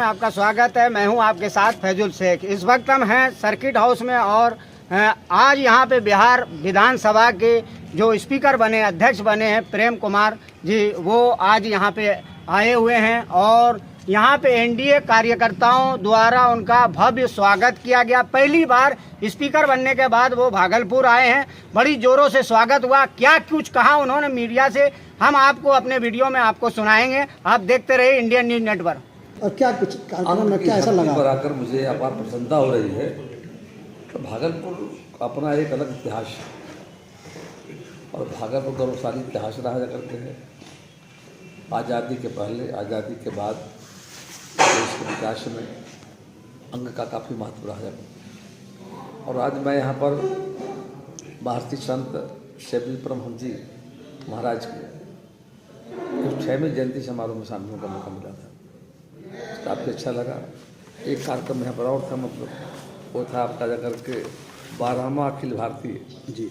में आपका स्वागत है। मैं हूं आपके साथ फैजुल शेख। इस वक्त हम हैं सर्किट हाउस में और आज यहां पे बिहार विधानसभा के जो स्पीकर बने, अध्यक्ष बने हैं प्रेम कुमार जी, वो आज यहां पे आए हुए हैं और यहां पे एनडीए कार्यकर्ताओं द्वारा उनका भव्य स्वागत किया गया। पहली बार स्पीकर बनने के बाद वो भागलपुर आए हैं, बड़ी जोरों से स्वागत हुआ। क्या कुछ कहा उन्होंने मीडिया से, हम आपको अपने वीडियो में आपको सुनाएंगे। आप देखते रहिए इंडियन न्यूज नेटवर्क। और क्या कुछ कार्यक्रम में क्या ऐसा लगा? पर आकर मुझे अपार प्रसन्नता हो रही है। तो भागलपुर अपना एक अलग इतिहास है और भागलपुर गौरवशाली इतिहास रहा करते हैं। आज़ादी के पहले, आज़ादी के बाद देश के विकास में अंग का काफ़ी महत्व रहा है। और आज मैं यहाँ पर भारतीय संत शैवी परमहंस जी महाराज के 6वें जयंती समारोह में शामिल होने का मौका मिला था। काफ़ी अच्छा लगा। एक कार्यक्रम यहाँ पर और था, मतलब वो था आपका जाकर के 12वां अखिल भारतीय जी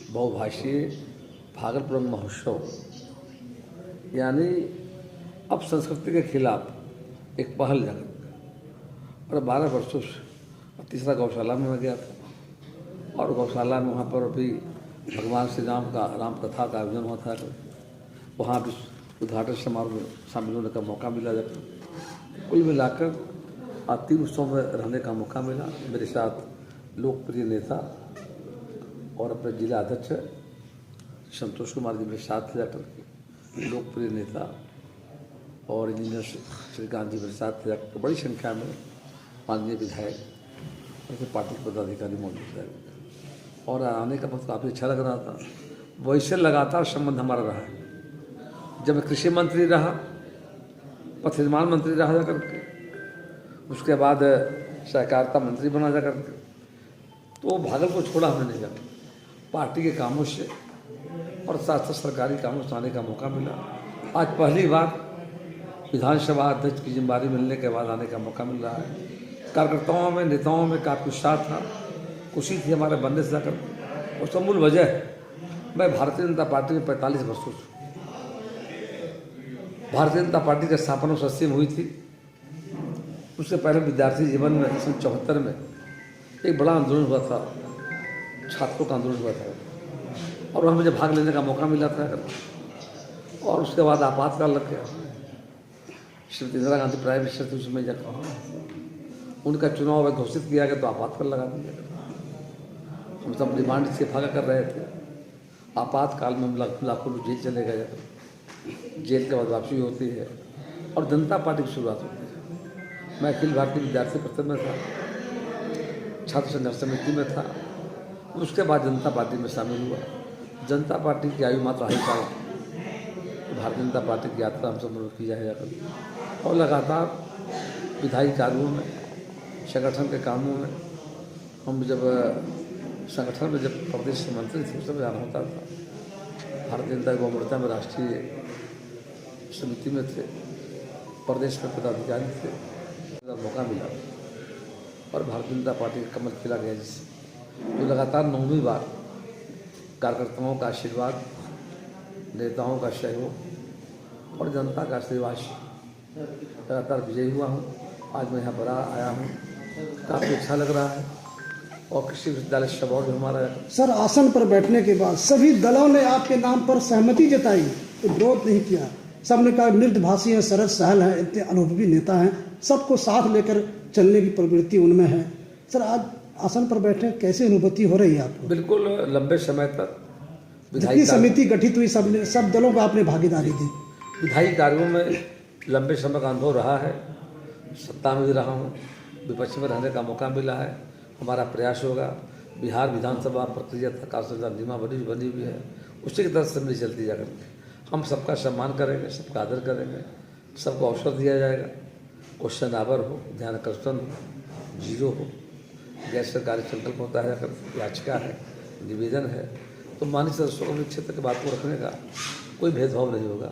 बहुभाषीय भागलपुर महोत्सव, यानी अब संस्कृति के खिलाफ एक पहल जगत। और 12 वर्षों से तीसरा गौशाला में मैं गया था और गौशाला में वहाँ पर भी भगवान श्री राम का राम कथा का आयोजन हुआ था। वहाँ भी उद्घाटन समारोह में शामिल होने का मौका मिला। जब कुल मिलाकर 3 उत्सव में रहने का मौका मिला। मेरे साथ लोकप्रिय नेता और अपने जिला अध्यक्ष संतोष कुमार जी मेरे साथ जाकर, लोकप्रिय नेता और इंजीनियर श्रीकांत जी मेरे साथ जाकर, बड़ी संख्या में माननीय विधायक और पार्टी के पदाधिकारी मौजूद है। और आने का बहुत काफ़ी अच्छा लग रहा था। वैसे लगातार संबंध हमारा रहा है। जब मैं कृषि मंत्री रहा, पथ निर्माण मंत्री रहा जा करके, उसके बाद सहकारिता मंत्री बना जा करके, तो भागलपुर छोड़ा हमने नहीं जाता। पार्टी के कामों से और साथ साथ सरकारी कामों से आने का मौका मिला। आज पहली बार विधानसभा अध्यक्ष की जिम्मेदारी मिलने के बाद आने का मौका मिल रहा है। कार्यकर्ताओं में, नेताओं में काफ़ी उत्साह था, खुशी थी हमारे बनने से जाकर। उसका मूल वजह है, मैं भारतीय जनता पार्टी में 45 वर्षों से, भारतीय जनता पार्टी की स्थापना 1980 में हुई थी। उससे पहले विद्यार्थी जीवन में 1974 में एक बड़ा आंदोलन हुआ था, छात्रों का आंदोलन हुआ था और वहाँ मुझे भाग लेने का मौका मिला था। और उसके बाद आपातकाल लग गया। श्रीमती इंदिरा गांधी प्राइम मिनिस्टर थी उसमें जाकर, उनका चुनाव घोषित किया गया तो आपातकाल लगा दिया। हम सब डिमांड इस्तीफा कर रहे थे। आपातकाल में हम लाखों लोग जेल चले गए। जेल के बाद वापसी होती है और जनता पार्टी की शुरुआत होती है। मैं अखिल भारतीय विद्यार्थी परिषद में था, छात्र संघर्ष समिति में था। उसके बाद जनता पार्टी में शामिल हुआ। जनता पार्टी की आयु मात्र 2.5 साल। भारतीय जनता पार्टी की यात्रा हम सब की जाकर और लगातार विधायी कार्यों में, संगठन के कामों में, हम जब संगठन में जब प्रदेश के मंत्री थे उस समय जाना होता था। भारतीय जनता युवा मोर्चा में राष्ट्रीय समिति में थे, प्रदेश में पदाधिकारी थे। मौका मिला और भारतीय जनता पार्टी का कमल खिला गया, जिससे जो लगातार 9वीं बार कार्यकर्ताओं का आशीर्वाद, नेताओं का सहयोग और जनता का आशीर्वाद लगातार विजयी हुआ हूँ। आज मैं यहाँ पर आया हूँ, काफ़ी अच्छा लग रहा है। और कृषि विश्वविद्यालय शबौर जो हमारा सर, आसन पर बैठने के बाद सभी दलों ने आपके नाम पर सहमति जताई, तो विरोध नहीं किया। सबने कहा मृदभाषी हैं, सरल सहल हैं, इतने अनुभवी नेता हैं, सबको साथ लेकर चलने की प्रवृत्ति उनमें है। सर, आज आसन पर बैठे कैसे अनुभूति हो रही है आपको? बिल्कुल, लंबे समय तक जितनी समिति गठित हुई सब दलों का आपने भागीदारी दी। विधायी कार्यों में लंबे समय का अनुभव रहा है। सत्ता में भी रहा हूँ, विपक्ष में रहने का मौका मिला है। हमारा प्रयास होगा, बिहार विधानसभा प्रक्रिया तक नियमा बनी हुई है, उसी की तरफ से मेरी चलती जाकर हम सबका सम्मान करेंगे, सबका आदर करेंगे, सबको अवसर दिया जाएगा। क्वेश्चन आवर हो, ध्यानाकर्षण हो, जीरो हो, गैर सरकारी संकल्प होता है, अगर याचिका है, निवेदन है, तो माननीय सदस्यों को अपने क्षेत्र की बात को रखने का कोई भेदभाव नहीं होगा।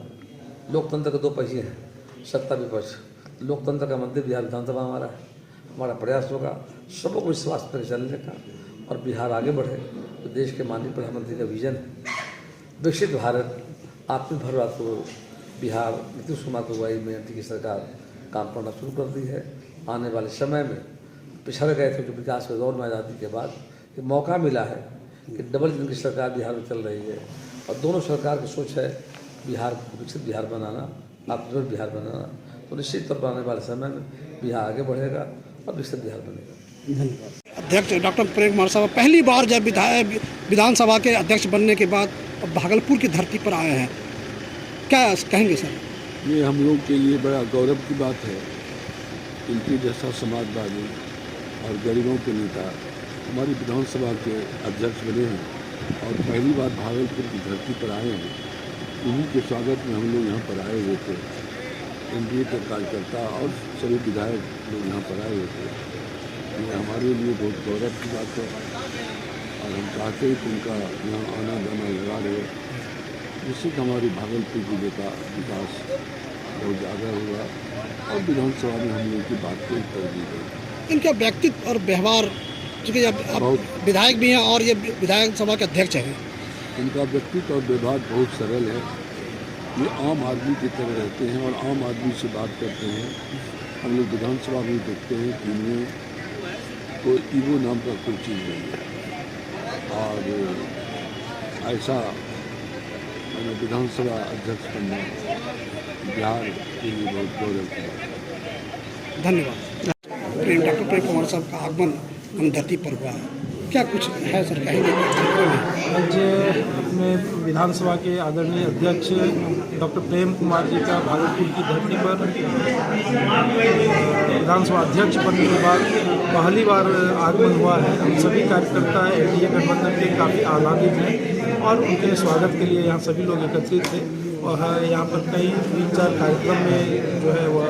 लोकतंत्र के 2 पहिए हैं, सत्ता विपक्ष। लोकतंत्र का मंदिर बिहार विधानसभा हमारा है। हमारा प्रयास होगा सबको विश्वास पर चलने का और बिहार आगे बढ़े। तो देश के माननीय प्रधानमंत्री का विजन है विकसित भारत, आत्मनिर्भर भारत को बिहार नीतीश कुमार की अगुवाई में एनडीए की सरकार काम करना शुरू कर दी है। आने वाले समय में पिछड़ गए थे जो विकास के दौर में आज़ादी के बाद कि मौका मिला है कि डबल इंजन की सरकार बिहार में चल रही है और दोनों सरकार की सोच है बिहार को विकसित बिहार बनाना, आत्मनिर्भर बिहार बनाना। तो निश्चित तौर पर आने वाले समय में बिहार आगे बढ़ेगा और विकसित बिहार बनेगा। धन्यवाद। अध्यक्ष डॉक्टर प्रेम कुमार साहब पहली बार जब विधानसभा के अध्यक्ष बनने के बाद भागलपुर की धरती पर आए हैं, क्या कहेंगे सर? ये हम लोग के लिए बड़ा गौरव की बात है। इनके जैसा समाजवादी और गरीबों के नेता हमारी विधानसभा के अध्यक्ष बने हैं और पहली बार भागलपुर की धरती पर आए हैं। इन्हीं के स्वागत में हम लोग यहाँ पर आए हुए थे। एनडीए के कार्यकर्ता और सभी विधायक लोग यहाँ पर आए हुए थे। ये हमारे लिए बहुत गौरव की बात है और हम चाहते हैं कि उनका यहाँ आना जाना लगा रहे, जिससे कि हमारी भागलपुर जिले का विकास बहुत ज़्यादा हुआ और विधानसभा में हम लोग की बात को कर दी गई। इनका व्यक्तित्व और व्यवहार, चूँकि अब विधायक भी हैं और ये विधानसभा के अध्यक्ष हैं, इनका व्यक्तित्व और व्यवहार बहुत सरल है। ये आम आदमी की तरह रहते हैं और आम आदमी से बात करते हैं। हम लोग विधानसभा में देखते हैं कि इनमें कोई ईगो नाम का कोई चीज़ नहीं है और ऐसा मैंने विधानसभा अध्यक्ष बनना बिहार के लिए बहुत गौरव की बात है। धन्यवाद। डॉक्टर प्रेम कुमार साहब का आगमन हम धरती पर हुआ है, क्या कुछ है सर कहेंगे? आज अपने विधानसभा के आदरणीय अध्यक्ष डॉक्टर प्रेम कुमार जी का भागलपुर की धरती पर विधानसभा अध्यक्ष बनने के बाद पहली बार आगमन हुआ है। हम सभी कार्यकर्ता एनडीए गठबंधन के काफ़ी आह्लादित हैं और उनके स्वागत के लिए यहाँ सभी लोग एकत्रित थे और यहाँ पर कई 3-4 कार्यक्रम में जो है वह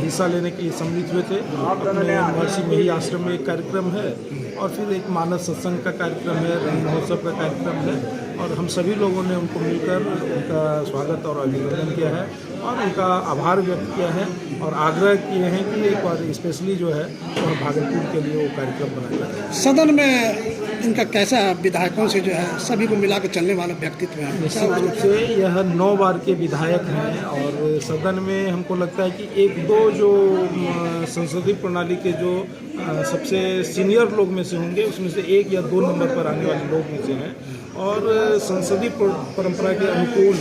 हिस्सा लेने के लिए सम्मिलित हुए थे। अपने महर्षि मेही आश्रम में एक कार्यक्रम है और फिर एक मानस सत्संग का कार्यक्रम है, रंग महोत्सव का कार्यक्रम है और हम सभी लोगों ने उनको मिलकर उनका स्वागत और अभिनंदन किया है और उनका आभार व्यक्त किया है और आग्रह किए हैं कि एक बार स्पेशली जो है वह भागलपुर के लिए वो कार्यक्रम बनाया जाए। सदन में इनका कैसा विधायकों से जो है सभी को मिला कर चलने वाला व्यक्तित्व है? निश्चित रूप से यह 9 बार के विधायक हैं और सदन में हमको लगता है कि 1-2 जो संसदीय प्रणाली के जो सबसे सीनियर लोग में से होंगे उसमें से 1 या 2 नंबर पर आने वाले लोग में से हैं और संसदीय परंपरा के अनुकूल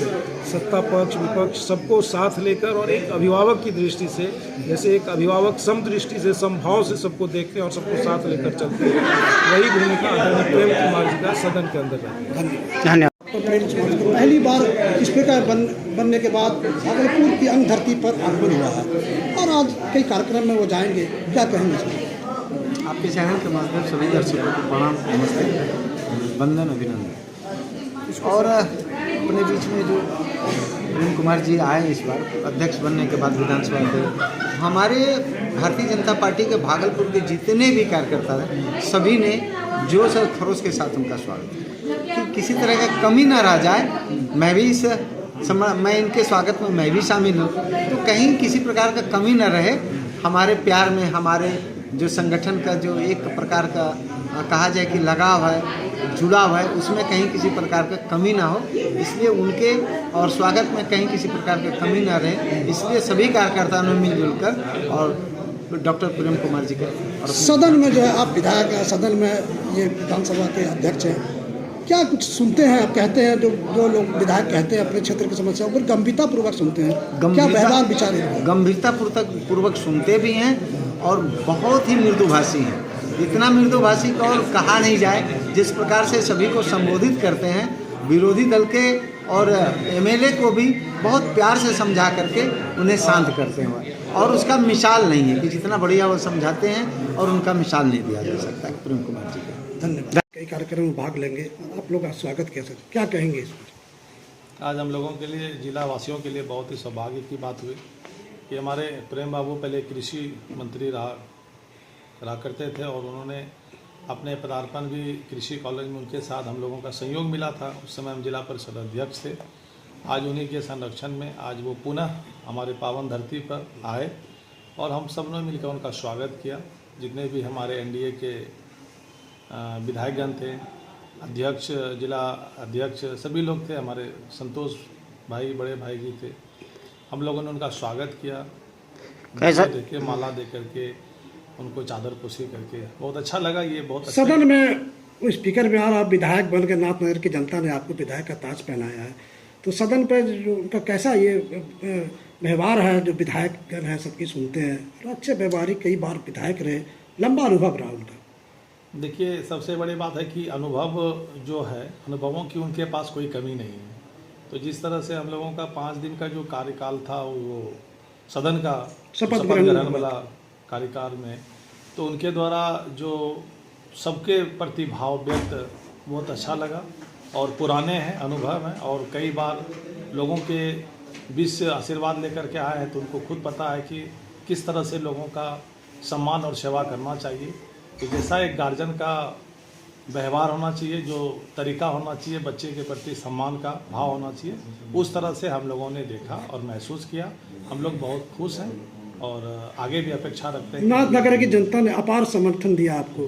सत्ता पक्ष विपक्ष सबको साथ लेकर और एक अभिभावक की दृष्टि से, जैसे एक अभिभावक समदृष्टि से समभाव से सबको देखते हैं और सबको साथ लेकर चलते हैं, वही भूमिका आदरणीय प्रेम कुमार जी का सदन के अंदर रहती है। धन्यवाद। प्रेम कुमार को पहली बार स्पीकर बनने के बाद भागलपुर की अंग धरती पर आगमन हुआ है और आज कई कार्यक्रम में वो जाएंगे, क्या कहेंगे? आपके चैनल के माध्यम से सभी दर्शकों को प्रणाम, नमस्ते, वंदन, अभिनंदन। और अपने बीच में जो प्रेम कुमार जी आए इस बार अध्यक्ष बनने के बाद विधानसभा के, हमारे भारतीय जनता पार्टी के भागलपुर के जितने भी कार्यकर्ता हैं सभी ने जोश और खरोश के साथ उनका स्वागत किया कि किसी तरह का कमी न रह जाए। मैं इनके स्वागत में मैं भी शामिल हूँ, तो कहीं किसी प्रकार का कमी न रहे। हमारे प्यार में, हमारे जो संगठन का जो एक प्रकार का कहा जाए कि लगाव है, जुड़ाव है, उसमें कहीं किसी प्रकार का कमी ना हो, इसलिए उनके और स्वागत में कहीं किसी प्रकार का कमी ना रहे, इसलिए सभी कार्यकर्ताओं ने मिलजुल कर और डॉक्टर प्रेम कुमार जी का। और सदन में जो है आप विधायक हैं, सदन में ये विधानसभा के अध्यक्ष हैं, क्या कुछ सुनते हैं, आप कहते हैं जो लोग विधायक कहते हैं अपने क्षेत्र की समस्या पर गंभीरतापूर्वक सुनते हैं, क्या व्यवहार विचार है? गंभीरतापूर्वक सुनते भी हैं और बहुत ही मृदुभाषी हैं। इतना मृदुभाषी का और कहा नहीं जाए, जिस प्रकार से सभी को संबोधित करते हैं, विरोधी दल के और एमएलए को भी बहुत प्यार से समझा करके उन्हें शांत करते हैं और उसका मिसाल नहीं है कि जितना बढ़िया वो समझाते हैं और उनका मिसाल नहीं दिया जा सकता है प्रेम कुमार जी का। धन्यवाद। कई कार्यक्रम में भाग लेंगे, आप लोग का स्वागत कैसे, क्या कहेंगे इस पर? आज हम लोगों के लिए, जिला वासियों के लिए बहुत ही सौभाग्य की बात हुई कि हमारे प्रेम बाबू पहले कृषि मंत्री रहा करते थे और उन्होंने अपने पदार्पण भी कृषि कॉलेज में उनके साथ हम लोगों का सहयोग मिला था। उस समय हम जिला परिषद अध्यक्ष थे। आज उन्हीं के संरक्षण में आज वो पुनः हमारे पावन धरती पर आए और हम सब ने मिलकर उनका स्वागत किया। जितने भी हमारे एनडीए के विधायकगण थे, अध्यक्ष, जिला अध्यक्ष, सभी लोग थे, हमारे संतोष भाई, बड़े भाई जी थे, हम लोगों ने उनका स्वागत किया कैसा देखिए माला दे करके उनको चादर पोशी करके बहुत अच्छा लगा। ये बहुत अच्छा सदन में स्पीकर बिहार आप विधायक बन के नाथनगर की जनता ने आपको विधायक का ताज पहनाया है, तो सदन पर जो उनका कैसा ये व्यवहार है, जो विधायक गण है सबकी सुनते हैं और अच्छे व्यवहारिक, कई बार विधायक रहे, लंबा अनुभव रहा उनका। देखिए सबसे बड़ी बात है कि अनुभव जो है, अनुभवों की उनके पास कोई कमी नहीं है। तो जिस तरह से हम लोगों का 5 दिन का जो कार्यकाल था वो सदन का शपथ ग्रहण वाला कार्यकाल में, तो उनके द्वारा जो सबके प्रति भाव व्यक्त बहुत अच्छा लगा और पुराने हैं, अनुभव हैं और कई बार लोगों के बीच से आशीर्वाद लेकर के आए हैं, तो उनको खुद पता है कि किस तरह से लोगों का सम्मान और सेवा करना चाहिए। तो जैसा एक गार्जियन का व्यवहार होना चाहिए, जो तरीका होना चाहिए, बच्चे के प्रति सम्मान का भाव होना चाहिए, उस तरह से हम लोगों ने देखा और महसूस किया। हम लोग बहुत खुश हैं और आगे भी अपेक्षा रखते हैं। नाथनगर की जनता ने अपार समर्थन दिया, आपको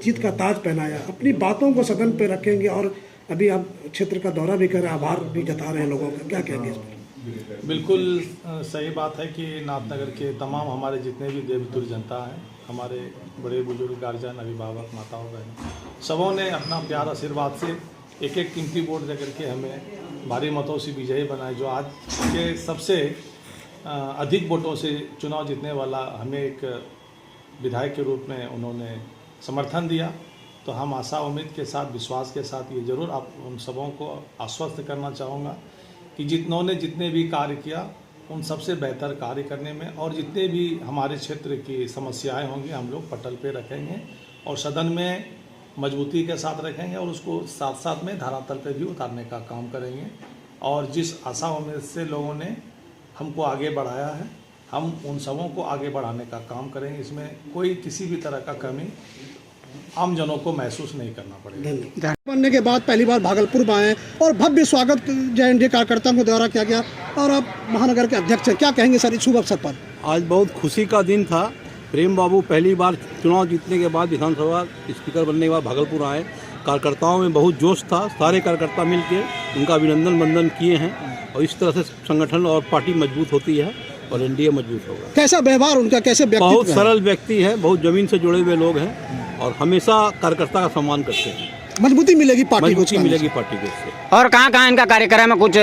जीत का ताज पहनाया, अपनी बातों को सदन पे रखेंगे और अभी आप क्षेत्र का दौरा भी कर रहे हैं, आभार भी जता रहे हैं लोगों का, क्या कहेंगे इस पर? बिल्कुल सही बात है कि नाथनगर के तमाम हमारे जितने भी देवतुल्य जनता हैं, हमारे बड़े बुजुर्ग गार्जियन, अभिभावक, माताओं, बहनों, सबों ने अपना प्यार आशीर्वाद से एक एक कीमती वोट दे करके हमें भारी मतों से विजयी बनाए। जो आज के सबसे अधिक वोटों से चुनाव जीतने वाला हमें एक विधायक के रूप में उन्होंने समर्थन दिया। तो हम आशा उम्मीद के साथ, विश्वास के साथ ये ज़रूर आप उन सबों को आश्वस्त करना चाहूँगा कि जितने भी कार्य किया उन सबसे बेहतर कार्य करने में, और जितने भी हमारे क्षेत्र की समस्याएं होंगी हम लोग पटल पे रखेंगे और सदन में मजबूती के साथ रखेंगे और उसको साथ साथ में धरातल पे भी उतारने का काम करेंगे। और जिस आशा उम्मीद से लोगों ने हमको आगे बढ़ाया है, हम उन सबों को आगे बढ़ाने का काम करेंगे। इसमें कोई किसी भी तरह का कमी आम जनों को महसूस नहीं करना पड़ेगा। बनने के बाद पहली बार भागलपुर में आए और भव्य स्वागत JNDA कार्यकर्ताओं को द्वारा किया गया और अब महानगर के अध्यक्ष हैं, क्या कहेंगे सर इस शुभ अवसर पर? आज बहुत खुशी का दिन था। प्रेम बाबू पहली बार चुनाव जीतने के बाद, विधानसभा स्पीकर बनने के बाद भागलपुर आए। कार्यकर्ताओं में बहुत जोश था, सारे कार्यकर्ता मिलकर उनका अभिनंदन वंदन किए हैं और इस तरह से संगठन और पार्टी मजबूत होती है और NDA मजबूत होगा। कैसा व्यवहार उनका, कैसे व्यक्तित्व बहुत है? सरल व्यक्ति है, बहुत जमीन से जुड़े हुए लोग हैं और हमेशा कार्यकर्ता का सम्मान करते हैं। मजबूती मिलेगी पार्टी को, मजबूती मिलेगी पार्टी को इससे। और कहाँ इनका कार्यक्रम है, कुछ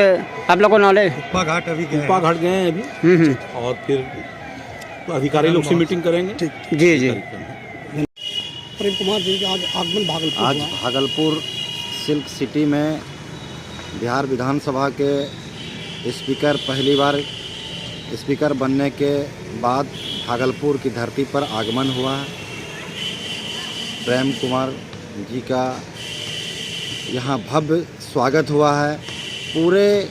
आप लोगों को नॉलेज? उपा घाट गए हैं अभी और फिर तो अधिकारी लोग से मीटिंग करेंगे। जी जी। प्रेम कुमार जी का आज आगमन भागलपुर आज हुआ। भागलपुर सिल्क सिटी में बिहार विधानसभा के स्पीकर पहली बार स्पीकर बनने के बाद भागलपुर की धरती पर आगमन हुआ है। प्रेम कुमार जी का यहाँ भव्य स्वागत हुआ है। पूरे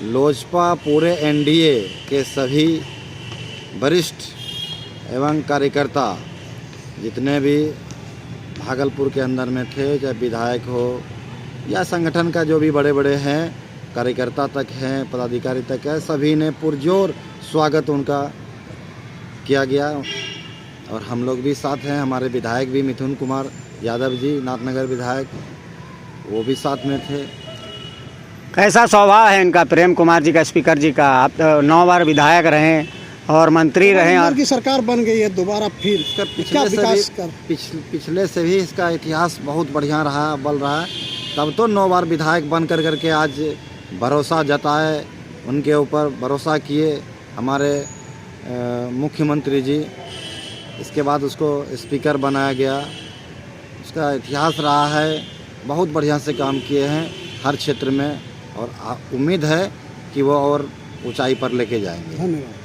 लोजपा, पूरे NDA के सभी वरिष्ठ एवं कार्यकर्ता जितने भी भागलपुर के अंदर में थे, चाहे विधायक हो या संगठन का जो भी बड़े बड़े हैं, कार्यकर्ता तक हैं, पदाधिकारी तक है, सभी ने पुरजोर स्वागत उनका किया गया और हम लोग भी साथ हैं। हमारे विधायक भी मिथुन कुमार यादव जी, नाथनगर विधायक, वो भी साथ में थे। कैसा स्वभाव है इनका, प्रेम कुमार जी का, स्पीकर जी का? आप 9 बार विधायक रहे और मंत्री रहे और की सरकार बन गई है दोबारा फिर, क्या विकास कर? पिछले से भी इसका इतिहास बहुत बढ़िया रहा, बल रहा है। तब तो 9 बार विधायक बन करके आज भरोसा जताए, उनके ऊपर भरोसा किए हमारे मुख्यमंत्री जी। इसके बाद उसको स्पीकर बनाया गया, उसका इतिहास रहा है। बहुत बढ़िया से काम किए हैं हर क्षेत्र में और उम्मीद है कि वो और ऊंचाई पर लेके जाएंगे। धन्यवाद।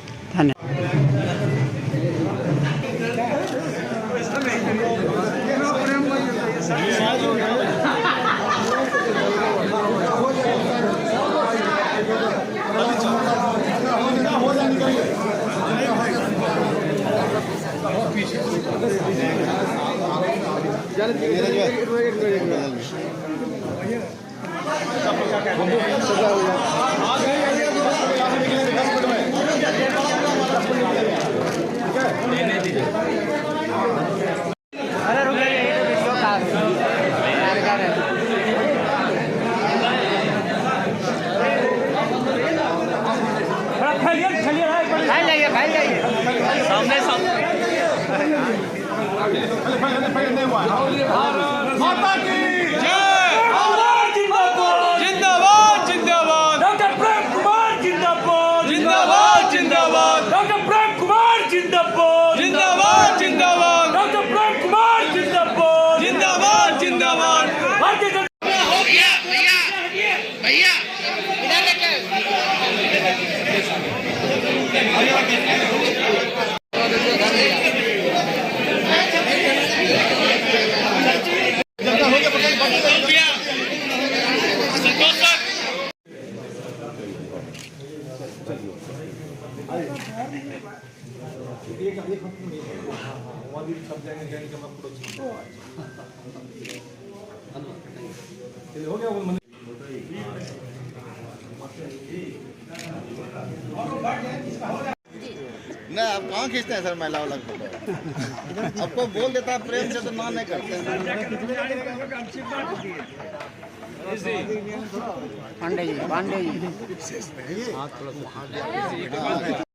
फैल जाइए। माता की जिंदाबाद जिंदाबाद डॉक्टर प्रेम कुमार जिंदाबाद जिंदाबाद जिंदाबाद डॉक्टर प्रेम कुमार जिंदाबाद जिंदाबाद जिंदाबाद डॉक्टर प्रेम कुमार जिंदाबाद जिंदाबाद जिंदाबाद भारतीय जनता हो गया भैया भैया इधर लेके नहीं आप कहाँ खींचते हैं सर महिला वाला फोटो आपको बोल देता है प्रेम से तो ना नहीं करते पांडे जी